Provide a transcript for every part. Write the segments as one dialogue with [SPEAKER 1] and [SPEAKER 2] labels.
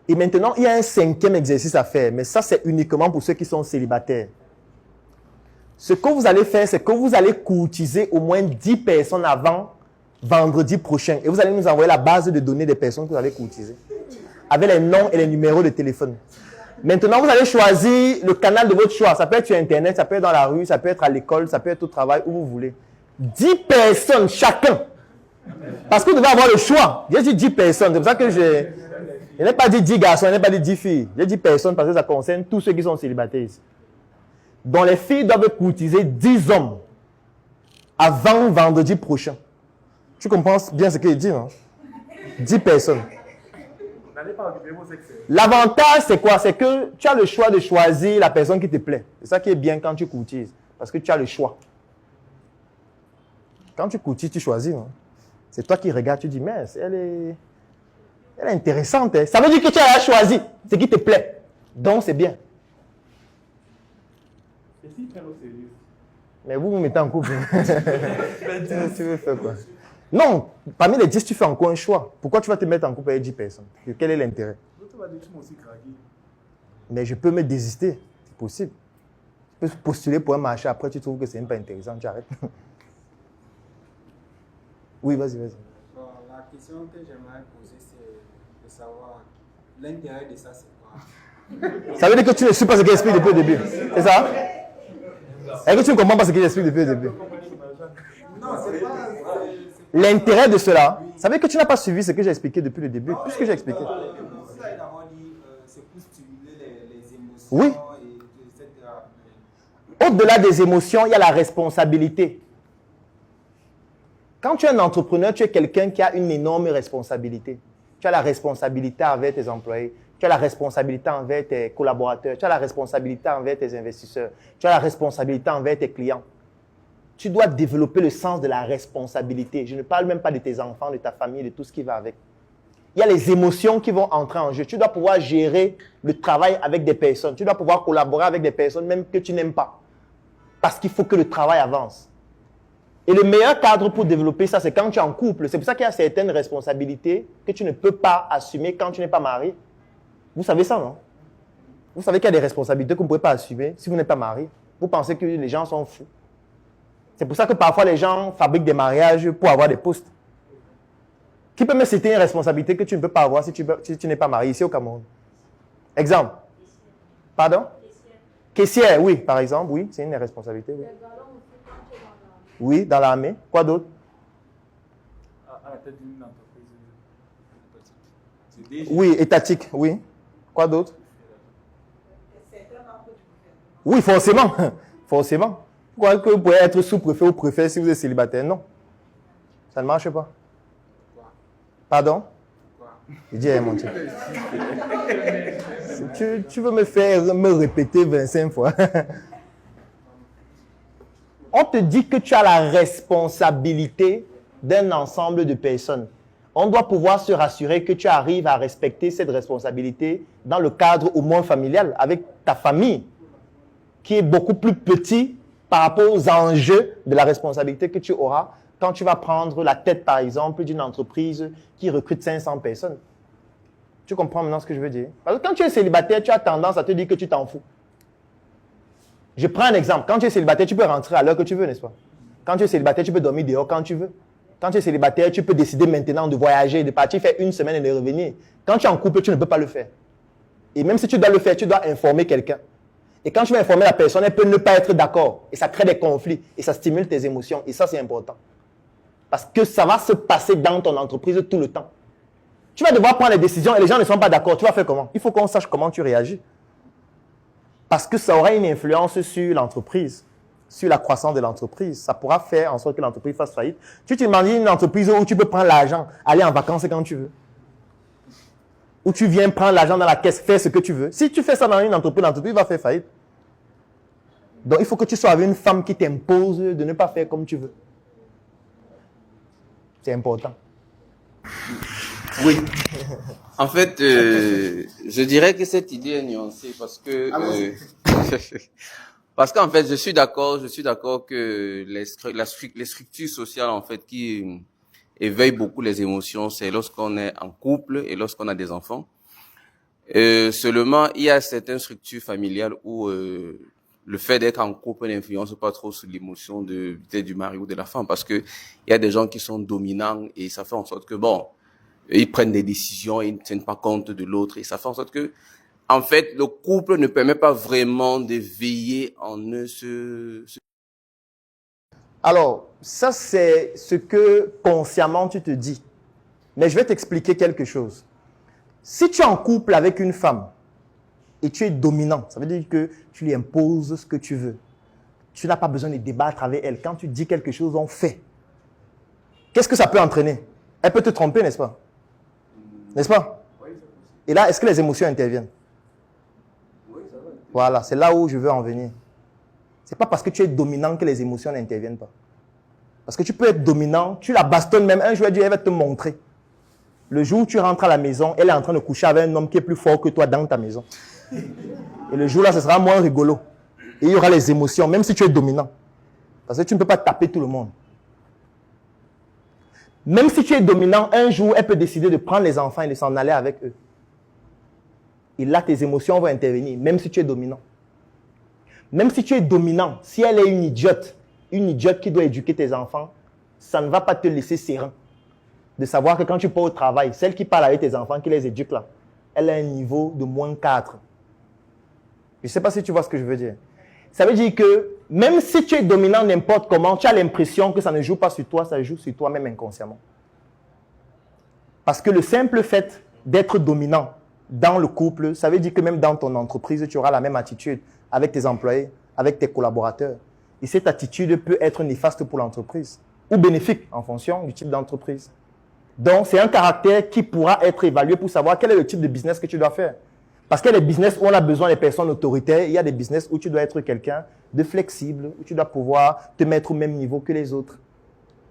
[SPEAKER 1] Et maintenant, il y a un 5e exercice à faire, mais ça, c'est uniquement pour ceux qui sont célibataires. Ce que vous allez faire, c'est que vous allez courtiser au moins 10 personnes avant vendredi prochain. Et vous allez nous envoyer la base de données des personnes que vous allez courtiser, avec les noms et les numéros de téléphone. Maintenant, vous allez choisir le canal de votre choix. Ça peut être sur Internet, ça peut être dans la rue, ça peut être à l'école, ça peut être au travail, où vous voulez. 10 personnes chacun. Parce que vous devez avoir le choix. J'ai dit 10 personnes. C'est pour ça que je n'ai pas dit 10 garçons, je n'ai pas dit 10 filles. J'ai dit personnes parce que ça concerne tous ceux qui sont célibataires ici. Donc les filles doivent courtiser 10 hommes avant vendredi prochain. Tu comprends bien ce que je dis, non? 10 personnes. L'avantage, c'est quoi? C'est que tu as le choix de choisir la personne qui te plaît. C'est ça qui est bien quand tu courtises. Parce que tu as le choix. Quand tu courtises, tu choisis. Non? C'est toi qui regardes, tu dis, mais elle est intéressante. Hein? Ça veut dire que tu as choisi ce qui te plaît. Donc, c'est bien. Mais vous mettez en couple. Tu veux faire quoi? Non, parmi les 10, tu fais encore un choix. Pourquoi tu vas te mettre en couple avec 10 personnes? Quel est l'intérêt? Mais je peux me désister. C'est possible. Tu peux postuler pour un marché. Après, tu trouves que c'est même pas intéressant. Tu arrêtes. Oui, vas-y.
[SPEAKER 2] La question que j'aimerais poser, c'est de savoir l'intérêt de ça, c'est quoi?
[SPEAKER 1] Ça veut dire que tu ne suis pas ce qu'il explique depuis le début. C'est ça? Est-ce que tu ne comprends pas ce qu'il explique depuis le début?
[SPEAKER 2] Non, c'est pas...
[SPEAKER 1] L'intérêt de cela, ça veut dire que tu n'as pas suivi ce que j'ai expliqué depuis le début, puisque j'ai expliqué.
[SPEAKER 2] C'est pour stimuler les émotions,
[SPEAKER 1] Oui.
[SPEAKER 2] etc.
[SPEAKER 1] Au-delà des émotions, il y a la responsabilité. Quand tu es un entrepreneur, tu es quelqu'un qui a une énorme responsabilité. Tu as la responsabilité envers tes employés, tu as la responsabilité envers tes collaborateurs, tu as la responsabilité envers tes investisseurs, tu as la responsabilité envers tes clients. Tu dois développer le sens de la responsabilité. Je ne parle même pas de tes enfants, de ta famille, de tout ce qui va avec. Il y a les émotions qui vont entrer en jeu. Tu dois pouvoir gérer le travail avec des personnes. Tu dois pouvoir collaborer avec des personnes même que tu n'aimes pas. Parce qu'il faut que le travail avance. Et le meilleur cadre pour développer ça, c'est quand tu es en couple. C'est pour ça qu'il y a certaines responsabilités que tu ne peux pas assumer quand tu n'es pas marié. Vous savez ça, non? Vous savez qu'il y a des responsabilités que vous ne pouvez pas assumer si vous n'êtes pas marié. Vous pensez que les gens sont fous. C'est pour ça que parfois les gens fabriquent des mariages pour avoir des postes. Qui peut me citer une responsabilité que tu ne peux pas avoir si tu n'es pas marié ici au Cameroun? Exemple. Pardon? Caissière, oui, par exemple, oui, c'est une responsabilité. Oui, oui, dans l'armée. Quoi d'autre?
[SPEAKER 3] À la tête d'une entreprise étatique.
[SPEAKER 1] Oui, étatique, oui. Quoi d'autre? Oui, forcément. Forcément. Pourquoi que vous pouvez être sous-préfet ou préfet si vous êtes célibataire? Non. Ça ne marche pas. Pardon? Je dis, mon Dieu. Tu veux me faire me répéter 25 fois. On te dit que tu as la responsabilité d'un ensemble de personnes. On doit pouvoir se rassurer que tu arrives à respecter cette responsabilité dans le cadre au moins familial, avec ta famille, qui est beaucoup plus petit par rapport aux enjeux de la responsabilité que tu auras quand tu vas prendre la tête, par exemple, d'une entreprise qui recrute 500 personnes. Tu comprends maintenant ce que je veux dire? Parce que quand tu es célibataire, tu as tendance à te dire que tu t'en fous. Je prends un exemple. Quand tu es célibataire, tu peux rentrer à l'heure que tu veux, n'est-ce pas? Quand tu es célibataire, tu peux dormir dehors quand tu veux. Quand tu es célibataire, tu peux décider maintenant de voyager, de partir faire une semaine et de revenir. Quand tu es en couple, tu ne peux pas le faire. Et même si tu dois le faire, tu dois informer quelqu'un. Et quand tu vas informer la personne, elle peut ne pas être d'accord. Et ça crée des conflits. Et ça stimule tes émotions. Et ça, c'est important. Parce que ça va se passer dans ton entreprise tout le temps. Tu vas devoir prendre les décisions et les gens ne sont pas d'accord. Tu vas faire comment? Il faut qu'on sache comment tu réagis. Parce que ça aura une influence sur l'entreprise, sur la croissance de l'entreprise. Ça pourra faire en sorte que l'entreprise fasse faillite. Tu t'imagines une entreprise où tu peux prendre l'argent, aller en vacances quand tu veux. Où tu viens prendre l'argent dans la caisse, faire ce que tu veux. Si tu fais ça dans une entreprise, l'entreprise va faire faillite. Donc, il faut que tu sois avec une femme qui t'impose de ne pas faire comme tu veux. C'est important.
[SPEAKER 4] Oui. En fait, je dirais que cette idée est nuancée parce que parce qu'en fait, je suis d'accord que les structures sociales en fait qui éveillent beaucoup les émotions, c'est lorsqu'on est en couple et lorsqu'on a des enfants. Seulement, il y a certaines structures familiales où le fait d'être en couple n'influence pas trop sur l'émotion peut-être du mari ou de la femme, parce que il y a des gens qui sont dominants et ça fait en sorte que bon, ils prennent des décisions, ils ne tiennent pas compte de l'autre et ça fait en sorte que, en fait, le couple ne permet pas vraiment de veiller en eux
[SPEAKER 1] Alors, ça, c'est ce que consciemment tu te dis. Mais je vais t'expliquer quelque chose. Si tu es en couple avec une femme et tu es dominant, ça veut dire que tu lui imposes ce que tu veux. Tu n'as pas besoin de débattre avec elle. Quand tu dis quelque chose, on fait. Qu'est-ce que ça peut entraîner? Elle peut te tromper, n'est-ce pas? N'est-ce pas? Et là, est-ce que les émotions interviennent? Voilà, c'est là où je veux en venir. Ce n'est pas parce que tu es dominant que les émotions n'interviennent pas. Parce que tu peux être dominant, tu la bastonnes même. Un jour, elle va te montrer. Le jour où tu rentres à la maison, elle est en train de coucher avec un homme qui est plus fort que toi dans ta maison. Et le jour-là, ce sera moins rigolo. Et il y aura les émotions, même si tu es dominant. Parce que tu ne peux pas taper tout le monde. Même si tu es dominant, un jour, elle peut décider de prendre les enfants et de s'en aller avec eux. Et là, tes émotions vont intervenir, même si tu es dominant. Même si tu es dominant, si elle est une idiote qui doit éduquer tes enfants, ça ne va pas te laisser serein. De savoir que quand tu pars au travail, celle qui parle avec tes enfants, qui les éduque là, elle a un niveau de -4. Je ne sais pas si tu vois ce que je veux dire. Ça veut dire que même si tu es dominant n'importe comment, tu as l'impression que ça ne joue pas sur toi, ça joue sur toi-même inconsciemment. Parce que le simple fait d'être dominant dans le couple, ça veut dire que même dans ton entreprise, tu auras la même attitude avec tes employés, avec tes collaborateurs. Et cette attitude peut être néfaste pour l'entreprise ou bénéfique en fonction du type d'entreprise. Donc, c'est un caractère qui pourra être évalué pour savoir quel est le type de business que tu dois faire. Parce qu'il y a des business où on a besoin des personnes autoritaires, il y a des business où tu dois être quelqu'un de flexible, où tu dois pouvoir te mettre au même niveau que les autres.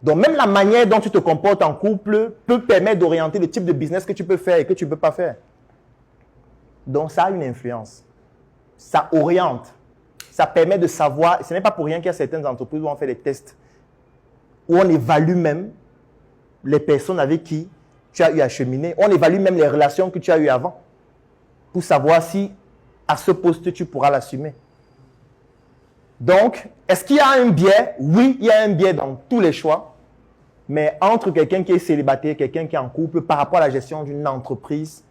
[SPEAKER 1] Donc, même la manière dont tu te comportes en couple peut permettre d'orienter le type de business que tu peux faire et que tu ne peux pas faire. Donc, ça a une influence. Ça oriente. Ça permet de savoir. Ce n'est pas pour rien qu'il y a certaines entreprises où on fait des tests, où on évalue même les personnes avec qui tu as eu à cheminer. On évalue même les relations que tu as eues avant pour savoir si à ce poste tu pourras l'assumer. Donc, est-ce qu'il y a un biais? Oui, il y a un biais dans tous les choix. Mais entre quelqu'un qui est célibataire et quelqu'un qui est en couple, par rapport à la gestion d'une entreprise,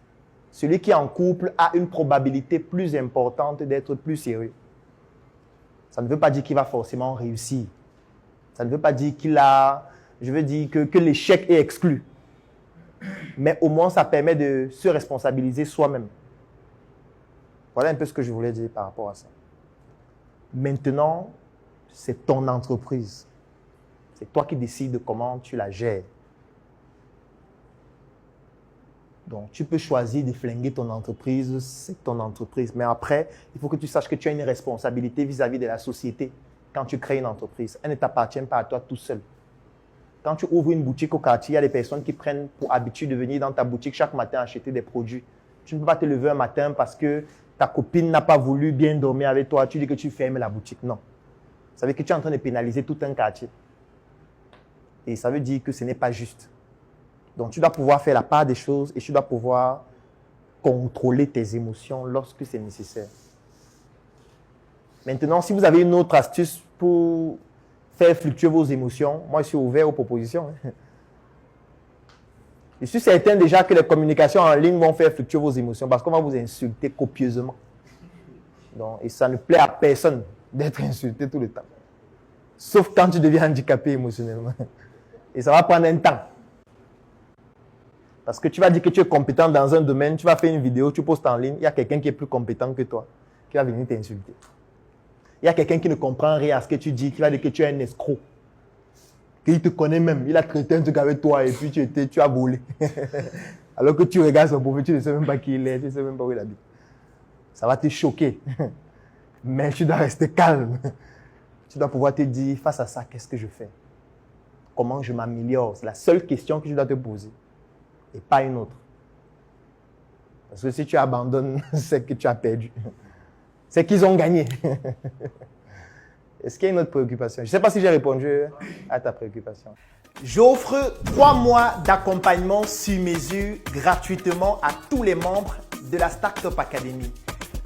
[SPEAKER 1] celui qui est en couple a une probabilité plus importante d'être plus sérieux. Ça ne veut pas dire qu'il va forcément réussir. Ça ne veut pas dire qu'il a... Je veux dire que l'échec est exclu. Mais au moins, ça permet de se responsabiliser soi-même. Voilà un peu ce que je voulais dire par rapport à ça. Maintenant, c'est ton entreprise. C'est toi qui décides comment tu la gères. Donc, tu peux choisir de flinguer ton entreprise, c'est ton entreprise. Mais après, il faut que tu saches que tu as une responsabilité vis-à-vis de la société quand tu crées une entreprise. Elle ne t'appartient pas à toi tout seul. Quand tu ouvres une boutique au quartier, il y a des personnes qui prennent pour habitude de venir dans ta boutique chaque matin acheter des produits. Tu ne peux pas te lever un matin parce que ta copine n'a pas voulu bien dormir avec toi. Tu dis que tu fermes la boutique. Non. Ça veut dire que tu es en train de pénaliser tout un quartier. Et ça veut dire que ce n'est pas juste. Donc, tu dois pouvoir faire la part des choses et tu dois pouvoir contrôler tes émotions lorsque c'est nécessaire. Maintenant, si vous avez une autre astuce pour faire fluctuer vos émotions, moi, je suis ouvert aux propositions. Je suis certain déjà que les communications en ligne vont faire fluctuer vos émotions parce qu'on va vous insulter copieusement. Donc, et ça ne plaît à personne d'être insulté tout le temps. Sauf quand tu deviens handicapé émotionnellement. Et ça va prendre un temps. Parce que tu vas dire que tu es compétent dans un domaine, tu vas faire une vidéo, tu postes en ligne, il y a quelqu'un qui est plus compétent que toi, qui va venir t'insulter. Il y a quelqu'un qui ne comprend rien à ce que tu dis, qui va dire que tu es un escroc. Qu'il te connaît même, il a traité un truc avec toi et puis tu as volé. Alors que tu regardes son profil, tu ne sais même pas qui il est, tu ne sais même pas où il habite. Ça va te choquer. Mais tu dois rester calme. Tu dois pouvoir te dire, face à ça, qu'est-ce que je fais? Comment je m'améliore? C'est la seule question que tu dois te poser. Et pas une autre. Parce que si tu abandonnes, c'est que tu as perdu. C'est qu'ils ont gagné. Est-ce qu'il y a une autre préoccupation? Je ne sais pas si j'ai répondu à ta préoccupation. J'offre 3 mois d'accompagnement sur mesure gratuitement à tous les membres de la Startup Academy.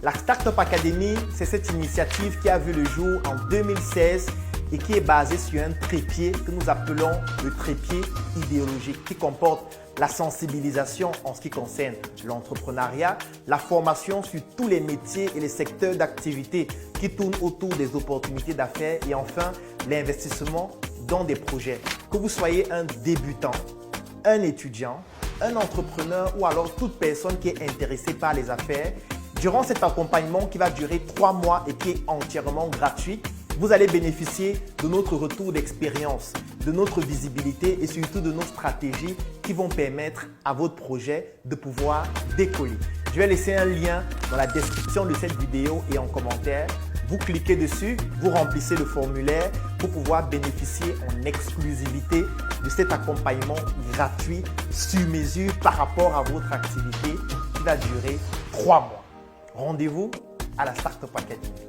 [SPEAKER 1] La Startup Academy, c'est cette initiative qui a vu le jour en 2016 et qui est basée sur un trépied que nous appelons le trépied idéologique qui comporte la sensibilisation en ce qui concerne l'entrepreneuriat, la formation sur tous les métiers et les secteurs d'activité qui tournent autour des opportunités d'affaires et enfin l'investissement dans des projets. Que vous soyez un débutant, un étudiant, un entrepreneur ou alors toute personne qui est intéressée par les affaires, durant cet accompagnement qui va durer 3 mois et qui est entièrement gratuit, vous allez bénéficier de notre retour d'expérience, de notre visibilité et surtout de nos stratégies qui vont permettre à votre projet de pouvoir décoller. Je vais laisser un lien dans la description de cette vidéo et en commentaire. Vous cliquez dessus, vous remplissez le formulaire pour pouvoir bénéficier en exclusivité de cet accompagnement gratuit sur mesure par rapport à votre activité qui va durer 3 mois. Rendez-vous à la Startup Academy.